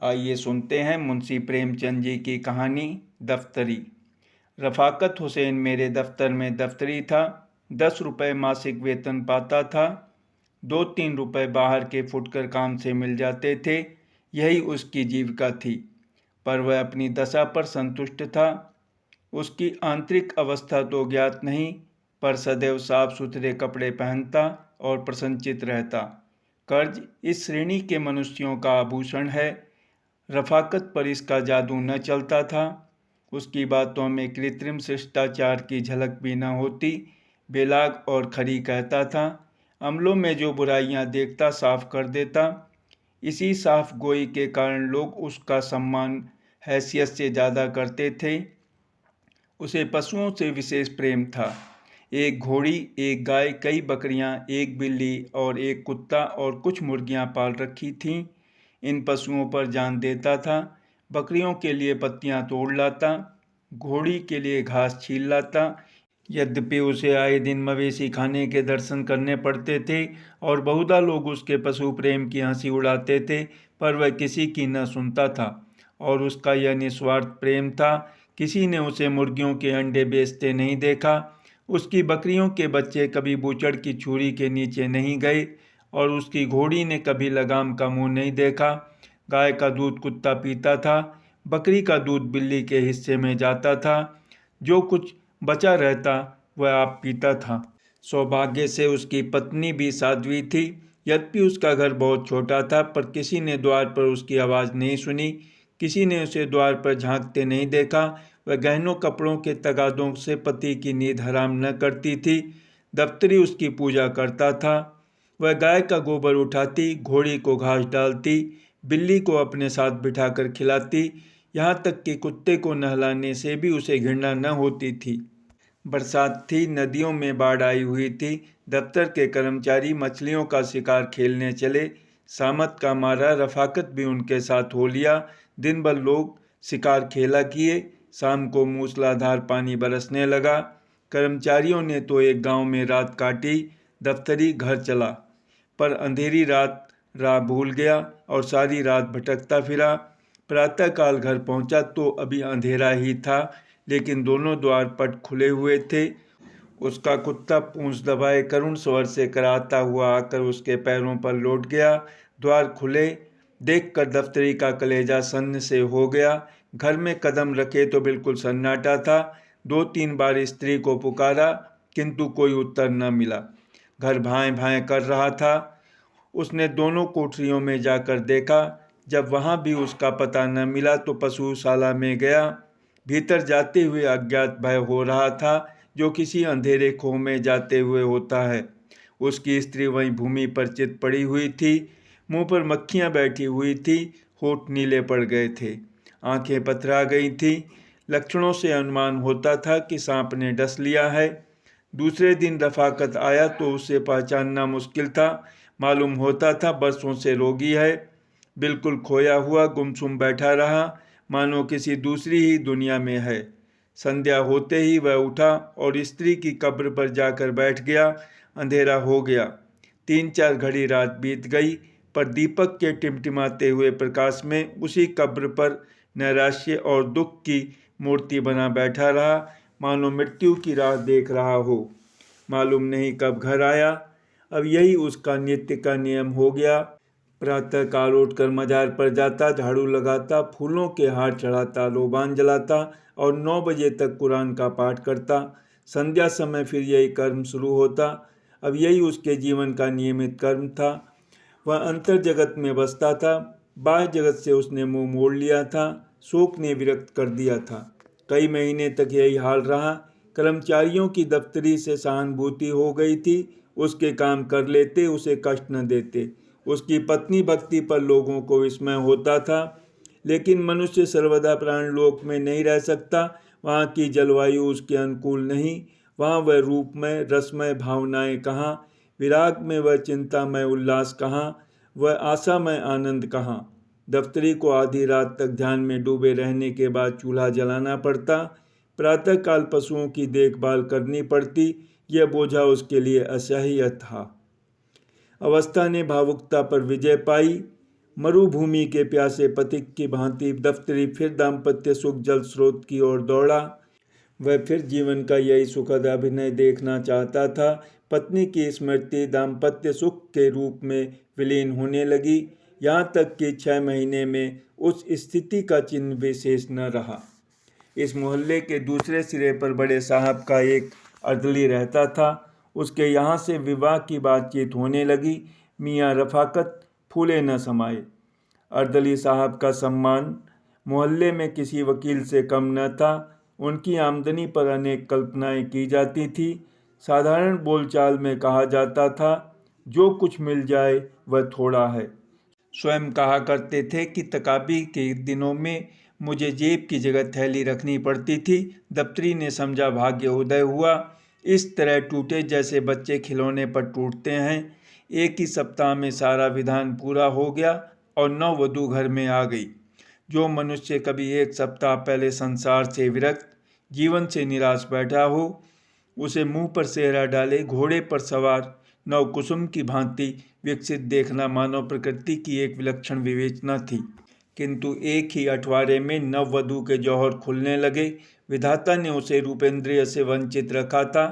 आइए सुनते हैं मुंशी प्रेमचंद जी की कहानी दफ्तरी। रफ़ाकत हुसैन मेरे दफ्तर में दफ्तरी था। 10 रुपये मासिक वेतन पाता था। 2-3 रुपये बाहर के फुटकर काम से मिल जाते थे। यही उसकी जीविका थी, पर वह अपनी दशा पर संतुष्ट था। उसकी आंतरिक अवस्था तो ज्ञात नहीं, पर सदैव साफ सुथरे कपड़े पहनता और प्रसन्नचित्त रहता। कर्ज इस श्रेणी के मनुष्यों का आभूषण है। रफ़ाकत पर इसका जादू न चलता था। उसकी बातों में कृत्रिम शिष्टाचार की झलक भी न होती। बेलाग और खरी कहता था। अमलों में जो बुराइयां देखता साफ कर देता। इसी साफ गोई के कारण लोग उसका सम्मान हैसियत से ज़्यादा करते थे। उसे पशुओं से विशेष प्रेम था। एक घोड़ी, एक गाय, कई बकरियां, एक बिल्ली और एक कुत्ता और कुछ मुर्गियां पाल रखी थीं। इन पशुओं पर जान देता था। बकरियों के लिए पत्तियां तोड़ लाता, घोड़ी के लिए घास छील लाता। यद्यपि उसे आए दिन मवेशी खाने के दर्शन करने पड़ते थे और बहुधा लोग उसके पशु प्रेम की हंसी उड़ाते थे, पर वह किसी की न सुनता था। और उसका यह निस्वार्थ प्रेम था। किसी ने उसे मुर्गियों के अंडे बेचते नहीं देखा। उसकी बकरियों के बच्चे कभी बूचड़ की छुरी के नीचे नहीं गए और उसकी घोड़ी ने कभी लगाम का मुंह नहीं देखा। गाय का दूध कुत्ता पीता था, बकरी का दूध बिल्ली के हिस्से में जाता था। जो कुछ बचा रहता वह आप पीता था। सौभाग्य से उसकी पत्नी भी साध्वी थी। यद्यपि उसका घर बहुत छोटा था, पर किसी ने द्वार पर उसकी आवाज़ नहीं सुनी। किसी ने उसे द्वार पर झांकते नहीं देखा। वह गहनों कपड़ों के तगादों से पति की नींद हराम न करती थी। दफ्तरी उसकी पूजा करता था। वह गाय का गोबर उठाती, घोड़ी को घास डालती, बिल्ली को अपने साथ बिठाकर खिलाती। यहाँ तक कि कुत्ते को नहलाने से भी उसे घृणा न होती थी। बरसात थी, नदियों में बाढ़ आई हुई थी। दफ्तर के कर्मचारी मछलियों का शिकार खेलने चले। सामत का मारा रफ़ाकत भी उनके साथ हो लिया। दिन भर लोग शिकार खेला किए। शाम को मूसलाधार पानी बरसने लगा। कर्मचारियों ने तो एक गांव में रात काटी। दफ्तरी घर चला, पर अंधेरी रात राह भूल गया और सारी रात भटकता फिरा। प्रातःकाल घर पहुंचा तो अभी अंधेरा ही था, लेकिन दोनों द्वार पट खुले हुए थे। उसका कुत्ता पूंछ दबाए करुण स्वर से कराहता हुआ आकर उसके पैरों पर लौट गया। द्वार खुले देखकर दफ्तरी का कलेजा सन्न से हो गया। घर में कदम रखे तो बिल्कुल सन्नाटा था। 2-3 बार स्त्री को पुकारा, किंतु कोई उत्तर न मिला। घर भाएं भाएं कर रहा था। उसने दोनों कोठरियों में जाकर देखा। जब वहाँ भी उसका पता न मिला तो पशुशाला में गया। भीतर जाते हुए अज्ञात भय हो रहा था, जो किसी अंधेरे खो में जाते हुए होता है। उसकी स्त्री वहीं भूमि पर चित पड़ी हुई थी। मुंह पर मक्खियां बैठी हुई थी। होठ नीले पड़ गए थे, आंखें पथरा गई थीं। लक्षणों से अनुमान होता था कि सांप ने डस लिया है। दूसरे दिन रफ़ाकत आया तो उसे पहचानना मुश्किल था। मालूम होता था बरसों से रोगी है। बिल्कुल खोया हुआ गुमसुम बैठा रहा, मानो किसी दूसरी ही दुनिया में है। संध्या होते ही वह उठा और स्त्री की कब्र पर जाकर बैठ गया। अंधेरा हो गया। 3-4 घड़ी रात बीत गई, पर दीपक के टिमटिमाते हुए प्रकाश में उसी कब्र पर नैराश्य और दुख की मूर्ति बना बैठा रहा, मानो मृत्यु की राह देख रहा हो। मालूम नहीं कब घर आया। अब यही उसका नित्य का नियम हो गया। प्रातः काल उठकर मजार पर जाता, झाड़ू लगाता, फूलों के हार चढ़ाता, लोबान जलाता और 9 बजे तक कुरान का पाठ करता। संध्या समय फिर यही कर्म शुरू होता। अब यही उसके जीवन का नियमित कर्म था। वह अंतर जगत में बसता था। बाह्य जगत से उसने मुंह मोड़ लिया था। शोक ने विरक्त कर दिया था। कई महीने तक यही हाल रहा। कर्मचारियों की दफ्तरी से सहानुभूति हो गई थी। उसके काम कर लेते, उसे कष्ट न देते। उसकी पत्नी भक्ति पर लोगों को विस्मय होता था। लेकिन मनुष्य सर्वदा प्राणलोक में नहीं रह सकता। वहाँ की जलवायु उसके अनुकूल नहीं। वहाँ वह रूपमय रसमय भावनाएं कहाँ, विराग में वह चिंतामय उल्लास कहाँ, वह आशामय आनंद कहाँ। दफ्तरी को आधी रात तक ध्यान में डूबे रहने के बाद चूल्हा जलाना पड़ता। प्रातःकाल पशुओं की देखभाल करनी पड़ती। यह बोझा उसके लिए असह्य था। अवस्था ने भावुकता पर विजय पाई। मरुभूमि के प्यासे पथिक की भांति दफ्तरी फिर दाम्पत्य सुख जल स्रोत की ओर दौड़ा। वह फिर जीवन का यही सुखद अभिनय देखना चाहता था। पत्नी की स्मृति दाम्पत्य सुख के रूप में विलीन होने लगी, यहाँ तक कि 6 महीने में उस स्थिति का चिन्ह विशेष न रहा। इस मोहल्ले के दूसरे सिरे पर बड़े साहब का एक अर्दली रहता था। उसके यहाँ से विवाह की बातचीत होने लगी। मियाँ रफ़ाकत फूले न समाये। अर्दली साहब का सम्मान मोहल्ले में किसी वकील से कम न था। उनकी आमदनी पर अनेक कल्पनाएं की जाती थी। साधारण बोलचाल में कहा जाता था, जो कुछ मिल जाए वह थोड़ा है। स्वयं कहा करते थे कि तकाबी के दिनों में मुझे जेब की जगह थैली रखनी पड़ती थी। दफ्तरी ने समझा भाग्य उदय हुआ। इस तरह टूटे जैसे बच्चे खिलौने पर टूटते हैं। एक ही सप्ताह में सारा विधान पूरा हो गया और नववधू घर में आ गई। जो मनुष्य कभी एक सप्ताह पहले संसार से विरक्त, जीवन से निराश बैठा हो, उसे मुंह पर सेहरा डाले घोड़े पर सवार नवकुसुम की भांति विकसित देखना मानव प्रकृति की एक विलक्षण विवेचना थी। किंतु एक ही अठवारे में नववधू के जौहर खुलने लगे। विधाता ने उसे रूपेंद्रिय से वंचित रखा था,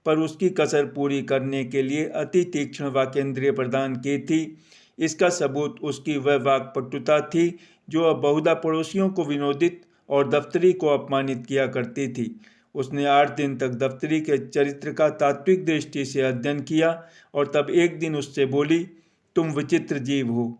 पर उसकी कसर पूरी करने के लिए अति तीक्ष्ण वाकेंद्रिय प्रदान की थी। इसका सबूत उसकी वह वाक्पटुता थी जो अब बहुधा पड़ोसियों को विनोदित और दफ्तरी को अपमानित किया करती थी। उसने 8 दिन तक दफ्तरी के चरित्र का तात्विक दृष्टि से अध्ययन किया और तब एक दिन उससे बोली, तुम विचित्र जीव हो।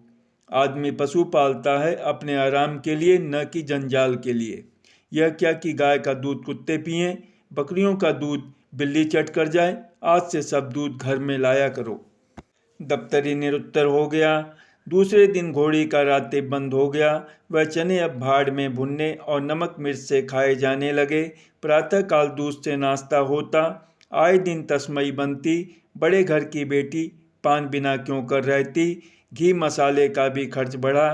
आदमी पशु पालता है अपने आराम के लिए, न कि जंजाल के लिए। यह क्या कि गाय का दूध कुत्ते पिएं, बकरियों का दूध बिल्ली चट कर जाए। आज से सब दूध घर में लाया करो। दफ्तरी निरुत्तर हो गया। दूसरे दिन घोड़ी का रात्रि बंद हो गया। वह चने अब भाड़ में भुनने और नमक मिर्च से खाए जाने लगे। प्रातःकाल दूध से नाश्ता होता। आए दिन तस्मई बनती। बड़े घर की बेटी पान बिना क्यों कर रहती। घी मसाले का भी खर्च बढ़ा।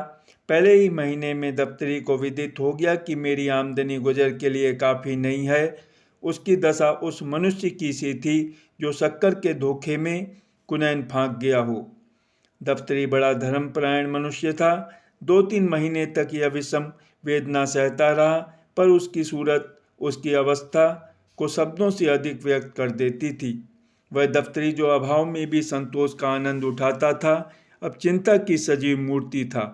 पहले ही महीने में दफ्तरी को विदित हो गया कि मेरी आमदनी गुजर के लिए काफ़ी नहीं है। उसकी दशा उस मनुष्य की सी थी जो शक्कर के धोखे में कुनैन फांक गया हो। दफ्तरी बड़ा धर्मपरायण मनुष्य था। 2-3 महीने तक यह विषम वेदना सहता रहा, पर उसकी सूरत उसकी अवस्था को शब्दों से अधिक व्यक्त कर देती थी। वह दफ्तरी जो अभाव में भी संतोष का आनंद उठाता था, अब चिंता की सजीव मूर्ति था।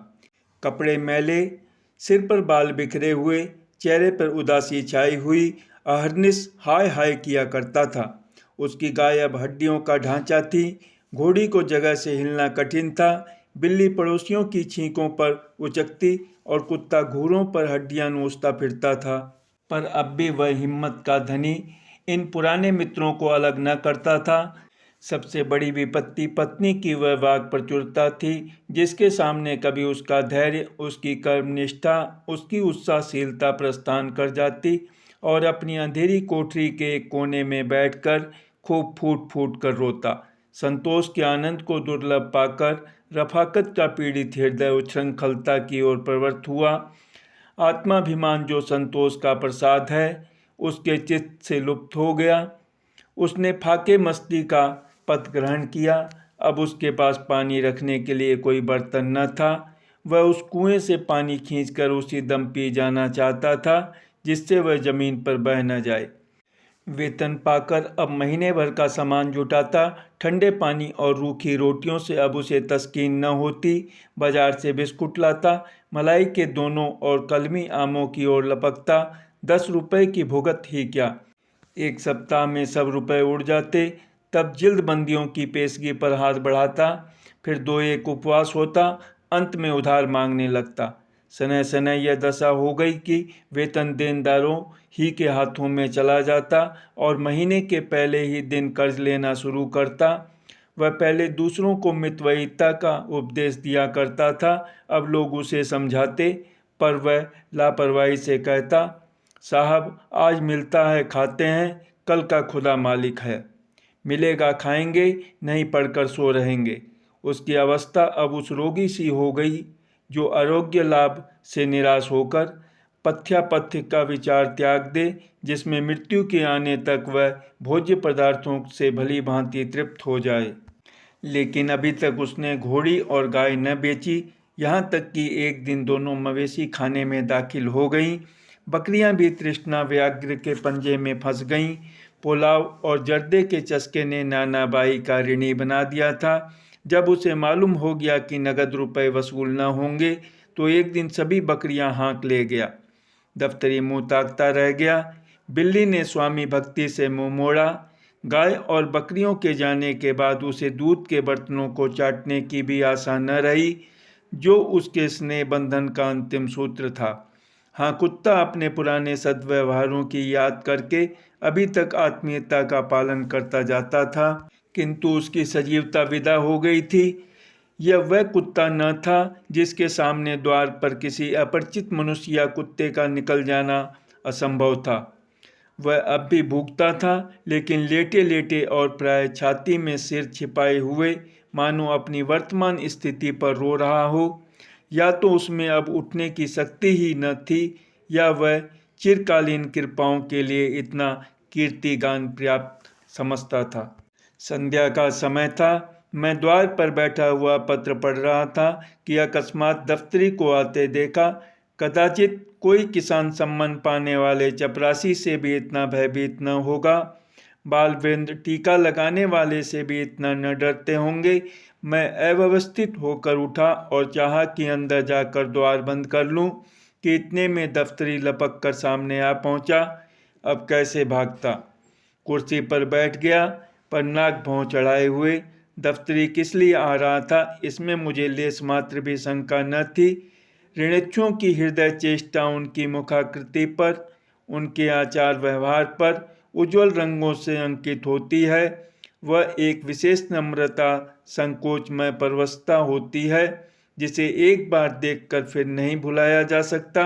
कपड़े मैले, सिर पर बाल बिखरे हुए, चेहरे पर उदासी छाई हुई, अहर्निश हाय हाय किया करता था। उसकी गाय अब हड्डियों का ढांचा थी। घोड़ी को जगह से हिलना कठिन था। बिल्ली पड़ोसियों की छींकों पर उचकती और कुत्ता घूरों पर हड्डियां नोचता फिरता था। पर अब भी वह हिम्मत का धनी इन पुराने मित्रों को अलग न करता था। सबसे बड़ी विपत्ति पत्नी की वह वाक प्रचुरता थी, जिसके सामने कभी उसका धैर्य, उसकी कर्मनिष्ठा, उसकी उत्साहशीलता प्रस्थान कर जाती और अपनी अंधेरी कोठरी के एक कोने में बैठकर खूब फूट फूट कर रोता। संतोष के आनंद को दुर्लभ पाकर रफाकत का पीड़ित हृदय उच्छृंखलता की ओर प्रवृत्त हुआ। आत्माभिमान जो संतोष का प्रसाद है, उसके चित्त से लुप्त हो गया। उसने फाके मस्ती का पथ ग्रहण किया। अब उसके पास पानी रखने के लिए कोई बर्तन न था। वह उस कुएं से पानी खींचकर उसी दम पी जाना चाहता था जिससे वह जमीन पर बह न जाए। वेतन पाकर अब महीने भर का सामान जुटाता। ठंडे पानी और रूखी रोटियों से अब उसे तस्कीन न होती। बाजार से बिस्कुट लाता, मलाई के दोनों और कलमी आमों की ओर लपकता। 10 रुपए की भुगत ही क्या, एक सप्ताह में सब रुपए उड़ जाते। तब जिल्दबंदियों की पेशगी पर हाथ बढ़ाता, फिर 2-1 उपवास होता, अंत में उधार मांगने लगता। सनय सनय यह दशा हो गई कि वेतन देनदारों ही के हाथों में चला जाता और महीने के पहले ही दिन कर्ज लेना शुरू करता। वह पहले दूसरों को मितव्ययिता का उपदेश दिया करता था, अब लोग उसे समझाते, पर वह लापरवाही से कहता, साहब आज मिलता है खाते हैं, कल का खुदा मालिक है। मिलेगा खाएंगे, नहीं पढ़कर सो रहेंगे। उसकी अवस्था अब उस रोगी सी हो गई जो आरोग्य लाभ से निराश होकर पथ्यापथ्य का विचार त्याग दे, जिसमें मृत्यु के आने तक वह भोज्य पदार्थों से भली भांति तृप्त हो जाए। लेकिन अभी तक उसने घोड़ी और गाय न बेची, यहाँ तक कि एक दिन दोनों मवेशी खाने में दाखिल हो गईं। बकरियां भी तृष्णा व्याघ्र के पंजे में फंस गईं। पुलाव और जर्दे के चस्के ने नाना बाई का ऋणी बना दिया था। जब उसे मालूम हो गया कि नगद रुपए वसूल न होंगे तो एक दिन सभी बकरियां हाँक ले गया। दफ्तरी मुंह ताकता रह गया। बिल्ली ने स्वामी भक्ति से मुंह मोड़ा। गाय और बकरियों के जाने के बाद उसे दूध के बर्तनों को चाटने की भी आशा न रही, जो उसके स्नेह बंधन का अंतिम सूत्र था। हाँ, कुत्ता अपने पुराने सद्व्यवहारों की याद करके अभी तक आत्मीयता का पालन करता जाता था, किंतु उसकी सजीवता विदा हो गई थी। यह वह कुत्ता न था जिसके सामने द्वार पर किसी अपरिचित मनुष्य या कुत्ते का निकल जाना असंभव था। वह अब भी भूखता था, लेकिन लेटे लेटे और प्राय छाती में सिर छिपाए हुए, मानो अपनी वर्तमान स्थिति पर रो रहा हो। या तो उसमें अब उठने की शक्ति ही न थी, या वह चिरकालीन कृपाओं के लिए इतना कीर्तिगान पर्याप्त समझता था। संध्या का समय था। मैं द्वार पर बैठा हुआ पत्र पढ़ रहा था कि अकस्मात दफ्तरी को आते देखा। कदाचित कोई किसान सम्मान पाने वाले चपरासी से भी इतना भयभीत न होगा। बाल वृंद टीका लगाने वाले से भी इतना न डरते होंगे। मैं अव्यवस्थित होकर उठा और चाहा कि अंदर जाकर द्वार बंद कर लूं कि इतने में दफ्तरी लपक कर सामने आ पहुंचा। अब कैसे भागता। कुर्सी पर बैठ गया, पर नाक भौं चढ़ाए हुए। दफ्तरी किस लिए आ रहा था, इसमें मुझे लेस मात्र भी शंका न थी। ऋणिक्षुओं की हृदय चेष्टा उनकी मुखाकृति पर, उनके आचार व्यवहार पर उज्ज्वल रंगों से अंकित होती है। वह एक विशेष नम्रता, संकोच में परवशता होती है, जिसे एक बार देखकर फिर नहीं भुलाया जा सकता।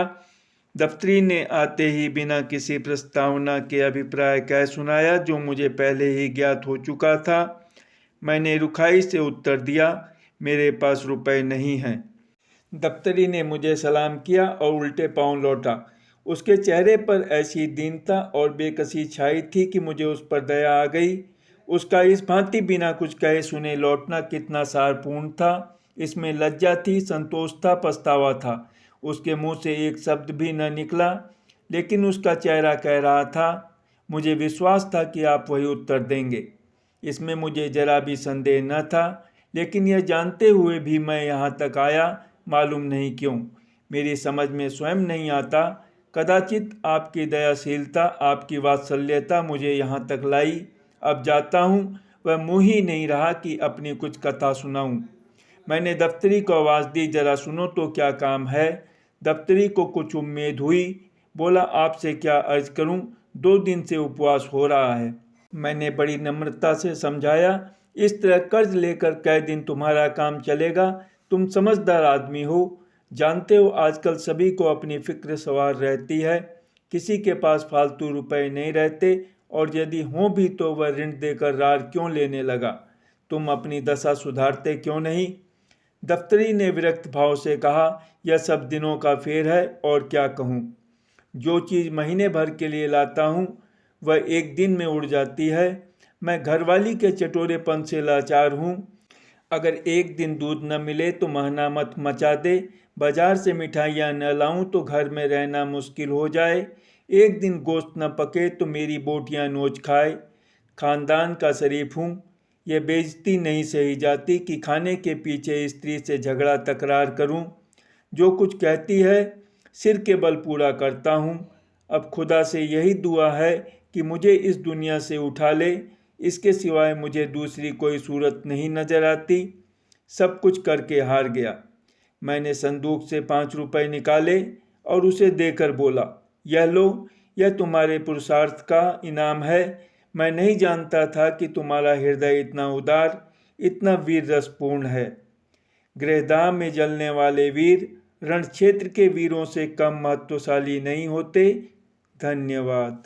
दफ्तरी ने आते ही बिना किसी प्रस्तावना के अभिप्राय कह सुनाया, जो मुझे पहले ही ज्ञात हो चुका था। मैंने रुखाई से उत्तर दिया, मेरे पास रुपए नहीं हैं। दफ्तरी ने मुझे सलाम किया और उल्टे पांव लौटा। उसके चेहरे पर ऐसी दीनता और बेकसी छाई थी कि मुझे उस पर दया आ गई। उसका इस भांति बिना कुछ कहे सुने लौटना कितना सारपूर्ण था। इसमें लज्जा थी, संतोष था, पछतावा था। उसके मुंह से एक शब्द भी न निकला, लेकिन उसका चेहरा कह रहा था, मुझे विश्वास था कि आप वही उत्तर देंगे। इसमें मुझे जरा भी संदेह न था, लेकिन यह जानते हुए भी मैं यहाँ तक आया, मालूम नहीं क्यों। मेरी समझ में स्वयं नहीं आता। कदाचित आपकी दयाशीलता, आपकी वात्सल्यता मुझे यहाँ तक लाई। अब जाता हूँ। वह मुँह ही नहीं रहा कि अपनी कुछ कथा सुनाऊँ। मैंने दफ्तरी को आवाज़ दी, जरा सुनो तो क्या काम है। दफ्तरी को कुछ उम्मीद हुई। बोला, आपसे क्या अर्ज करूं, 2 दिन से उपवास हो रहा है। मैंने बड़ी नम्रता से समझाया, इस तरह कर्ज लेकर कै दिन तुम्हारा काम चलेगा। तुम समझदार आदमी हो, जानते हो आजकल सभी को अपनी फिक्र सवार रहती है। किसी के पास फालतू रुपए नहीं रहते, और यदि हों भी तो वह ऋण देकर रार क्यों लेने लगा। तुम अपनी दशा सुधारते क्यों नहीं। दफ्तरी ने विरक्त भाव से कहा, यह सब दिनों का फेर है, और क्या कहूँ। जो चीज़ महीने भर के लिए लाता हूँ वह एक दिन में उड़ जाती है। मैं घरवाली के चटोरेपन से लाचार हूँ। अगर एक दिन दूध न मिले तो महना मत मचा दे। बाजार से मिठाइयाँ न लाऊं तो घर में रहना मुश्किल हो जाए। एक दिन गोश्त न पके तो मेरी बोटियाँ नोच खाए। खानदान का शरीफ हूँ। यह बेइज्जती नहीं सही जाती कि खाने के पीछे स्त्री से झगड़ा तकरार करूं। जो कुछ कहती है सिर के बल पूरा करता हूं। अब खुदा से यही दुआ है कि मुझे इस दुनिया से उठा ले। इसके सिवाय मुझे दूसरी कोई सूरत नहीं नजर आती। सब कुछ करके हार गया। मैंने संदूक से 5 रुपए निकाले और उसे देकर बोला, यह लो, यह तुम्हारे पुरुषार्थ का इनाम है। मैं नहीं जानता था कि तुम्हारा हृदय इतना उदार, इतना वीर रसपूर्ण है। गृहदाह में जलने वाले वीर रण क्षेत्र के वीरों से कम महत्वशाली नहीं होते। धन्यवाद।